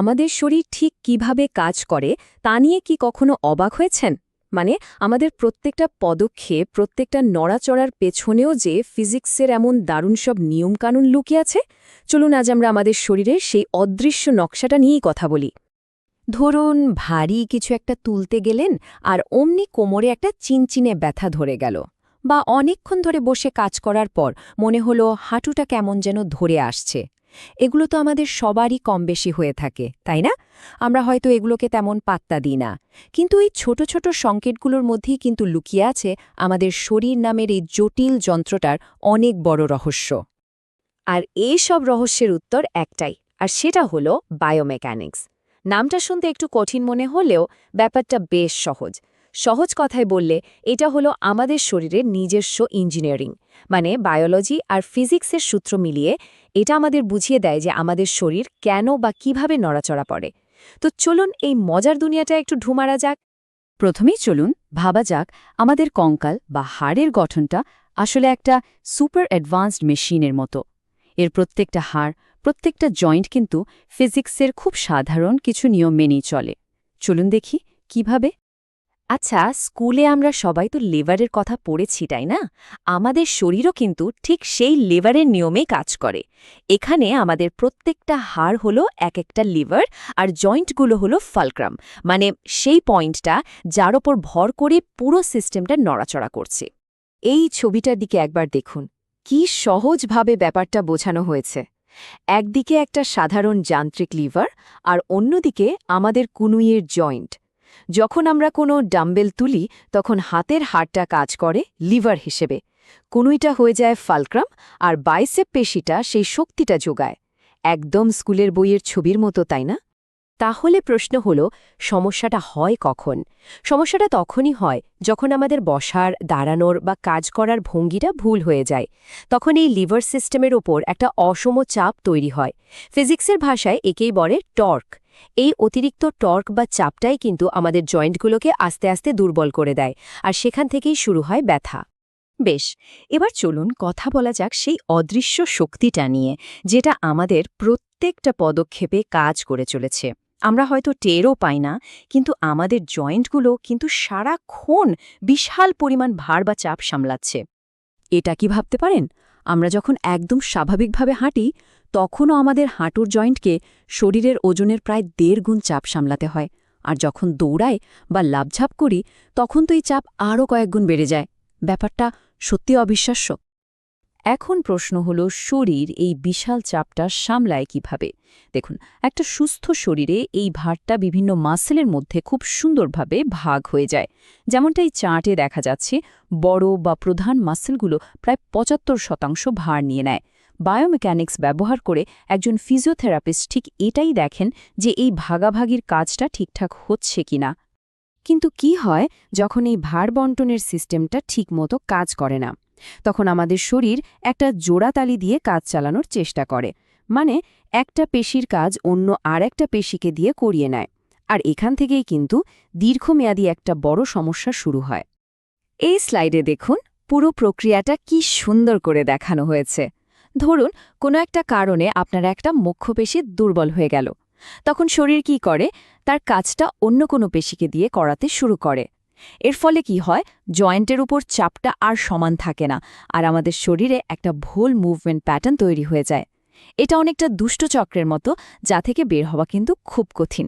আমাদের শরীর ঠিক কিভাবে কাজ করে তা নিয়ে কি কখনো অবাক হয়েছেন? মানে আমাদের প্রত্যেকটা পদক্ষেপ, প্রত্যেকটা নড়াচড়ার পেছনেও যে ফিজিক্সের এমন দারুণ সব নিয়মকানুন লুকিয়ে আছে। চলুন আজ আমরা আমাদের শরীরের সেই অদৃশ্য নকশাটা নিয়েই কথা বলি। ধরুন ভারী কিছু একটা তুলতে গেলেন আর অমনি কোমরে একটা চিনচিনে ব্যথা ধরে গেল, বা অনেকক্ষণ ধরে বসে কাজ করার পর মনে হলো হাঁটুটা কেমন যেন ধরে আসছে। এগুলো তো আমাদের সবারই কম বেশি হয়ে থাকে, তাই না? আমরা হয়তো এগুলোকে তেমন পাত্তা দিই না, কিন্তু এই ছোট ছোট সংকেতগুলোর মধ্যেই কিন্তু লুকিয়ে আছে আমাদের শরীর নামের এই জটিল যন্ত্রটার অনেক বড় রহস্য। আর এই সব রহস্যের উত্তর একটাই, আর সেটা হলো বায়োমেকানিক্স। নামটা শুনতে একটু কঠিন মনে হলেও ব্যাপারটা বেশ সহজ। সহজ কথায় বললে এটা হলো আমাদের শরীরের নিজস্ব ইঞ্জিনিয়ারিং, মানে বায়োলজি আর ফিজিক্সের সূত্র মিলিয়ে এটা আমাদের বুঝিয়ে দেয় যে আমাদের শরীর কেন বা কিভাবে নড়াচড়া পড়ে। তো চলুন এই মজার দুনিয়াটা একটু ঢুমারা যাক। প্রথমেই চলুন ভাবা যাক আমাদের কঙ্কাল বা হাড়ের গঠনটা আসলে একটা সুপার অ্যাডভান্সড মেশিনের মতো। এর প্রত্যেকটা হাড়, প্রত্যেকটা জয়েন্ট কিন্তু ফিজিক্সের খুব সাধারণ কিছু নিয়ম মেনেই চলে। চলুন দেখি কিভাবে। আচ্ছা, স্কুলে আমরা সবাই তো লিভারের কথা পড়েছি, তাই না? আমাদের শরীরও কিন্তু ঠিক সেই লিভারের নিয়মেই কাজ করে। এখানে আমাদের প্রত্যেকটা হাড় হলো এক একটা লিভার, আর জয়েন্টগুলো হলো ফালক্রাম, মানে সেই পয়েন্টটা যার ওপর ভর করে পুরো সিস্টেমটা নড়াচড়া করছে। এই ছবিটার দিকে একবার দেখুন, কি সহজভাবে ব্যাপারটা বোঝানো হয়েছে। একদিকে একটা সাধারণ যান্ত্রিক লিভার, আর অন্যদিকে আমাদের কনুইয়ের জয়েন্ট। যখন আমরা কোনো ডাম্বেল তুলি তখন হাতের হাড়টা কাজ করে লিভার হিসেবে, কনুইটা হয়ে যায় ফালক্রাম, আর বাইসেপ পেশিটা সেই শক্তিটা যোগায়। একদম স্কুলের বইয়ের ছবির মতো, তাই না? তাহলে প্রশ্ন হলো, সমস্যাটা হয় কখন? সমস্যাটা তখনই হয় যখন আমাদের বসার, দাঁড়ানোর বা কাজ করার ভঙ্গিটা ভুল হয়ে যায়। তখন এই লিভার সিস্টেমের ওপর একটা অসম চাপ তৈরি হয়। ফিজিক্সের ভাষায় একেই বলে টর্ক। এই অতিরিক্ত টর্ক বা চাপটাই কিন্তু আমাদের জয়েন্টগুলোকে আস্তে আস্তে দুর্বল করে দেয়, আর সেখান থেকেই শুরু হয় ব্যথা। বেশ, এবার চলুন কথা বলা যাক সেই অদৃশ্য শক্তিটা নিয়ে, যেটা আমাদের প্রত্যেকটা পদক্ষেপে কাজ করে চলেছে। আমরা হয়তো টেরও পাই না, কিন্তু আমাদের জয়েন্টগুলো কিন্তু সারাক্ষণ বিশাল পরিমাণ ভার বা চাপ সামলাচ্ছে। এটা কি ভাবতে পারেন? আমরা যখন একদম স্বাভাবিকভাবে হাঁটি, তখনও আমাদের হাঁটুর জয়েন্টকে শরীরের ওজনের প্রায় ১.৫ গুণ চাপ সামলাতে হয়। আর যখন দৌড়াই বা লাফঝাপ করি, তখন তো এই চাপ আরও কয়েক গুণ বেড়ে যায়। ব্যাপারটা সত্যি অবিশ্বাস্য। এখন প্রশ্ন হলো, শরীর এই বিশাল চাপটা সামলায় কিভাবে? দেখুন, একটা সুস্থ শরীরে এই ভারটা বিভিন্ন মাসেলের মধ্যে খুব সুন্দরভাবে ভাগ হয়ে যায়। যেমনটা এই চার্টে দেখা যাচ্ছে, বড় বা প্রধান মাসেলগুলো প্রায় ৭৫% ভার নিয়ে নেয়। বায়োমেকানিক্স ব্যবহার করে একজন ফিজিওথেরাপিস্ট ঠিক এটাই দেখেন যে এই ভাগাভাগির কাজটা ঠিকঠাক হচ্ছে কিনা। কিন্তু কি হয় যখন এই ভার বন্টনের সিস্টেমটা ঠিকমতো কাজ করে না? তখন আমাদের শরীর একটা জোড়াতালি দিয়ে কাজ চালানোর চেষ্টা করে, মানে একটা পেশির কাজ অন্য আর একটা পেশিকে দিয়ে করিয়ে নেয়। আর এখান থেকেই কিন্তু দীর্ঘমেয়াদী একটা বড় সমস্যা শুরু হয়। এই স্লাইডে দেখুন, পুরো প্রক্রিয়াটা কি সুন্দর করে দেখানো হয়েছে। ধরুন কোনো একটা কারণে আপনার একটা মুখ্যপেশি দুর্বল হয়ে গেল। তখন শরীর কি করে? তার কাজটা অন্য কোনো পেশিকে দিয়ে করাতে শুরু করে। এর ফলে কি হয়? জয়েন্টের উপর চাপটা আর সমান থাকে না, আর আমাদের শরীরে একটা ভুল মুভমেন্ট প্যাটার্ন তৈরি হয়ে যায়। এটা অনেকটা দুষ্ট চক্রের মতো, যা থেকে বের হওয়া কিন্তু খুব কঠিন।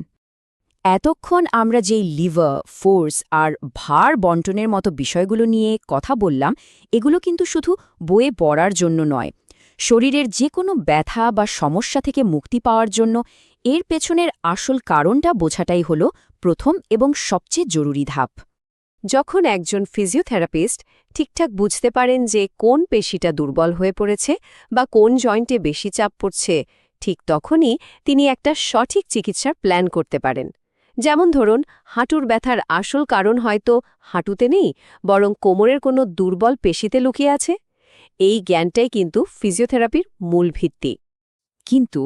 এতক্ষণ আমরা যেই লিভার, ফোর্স আর ভার বন্টনের মতো বিষয়গুলো নিয়ে কথা বললাম, এগুলো কিন্তু শুধু বইয়ে পড়ার জন্য নয়। শরীরের যে কোনো ব্যথা বা সমস্যা থেকে মুক্তি পাওয়ার জন্য এর পেছনের আসল কারণটা বোঝাটাই হলো প্রথম এবং সবচেয়ে জরুরি ধাপ। যখন একজন ফিজিওথেরাপিস্ট ঠিকঠাক বুঝতে পারেন যে কোন পেশিটা দুর্বল হয়ে পড়েছে বা কোন জয়েন্টে বেশি চাপ পড়ছে, ঠিক তখনই তিনি একটা সঠিক চিকিৎসার প্ল্যান করতে পারেন। যেমন ধরুন, হাঁটুর ব্যথার আসল কারণ হয়তো হাঁটুতে নেই, বরং কোমরের কোনো দুর্বল পেশিতে লুকিয়ে আছে। এই জ্ঞানটাই কিন্তু ফিজিওথেরাপির মূল ভিত্তি। কিন্তু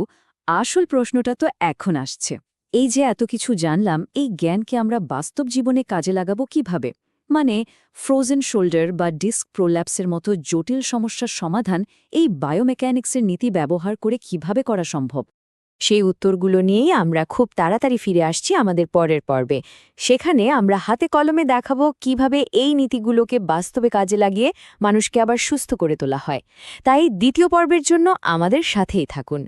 আসল প্রশ্নটা তো এখন আসছে, এই যে এত কিছু জানলাম, এই জ্ঞানকে আমরা বাস্তব জীবনে কাজে লাগাবো কিভাবে? মানে ফ্রোজেন শোল্ডার বা ডিস্ক প্রোল্যাপসের মতো জটিল সমস্যার সমাধান এই বায়োমেকানিক্সের নীতি ব্যবহার করে কিভাবে করা সম্ভব? সেই উত্তরগুলো নিয়েই আমরা খুব তাড়াতাড়ি ফিরে আসছি আমাদের পরের পর্বে। সেখানে আমরা হাতে কলমে দেখাবো কিভাবে এই নীতিগুলোকে বাস্তবে কাজে লাগিয়ে মানুষকে আবার সুস্থ করে তোলা হয়। তাই দ্বিতীয় পর্বের জন্য আমাদের সাথেই থাকুন।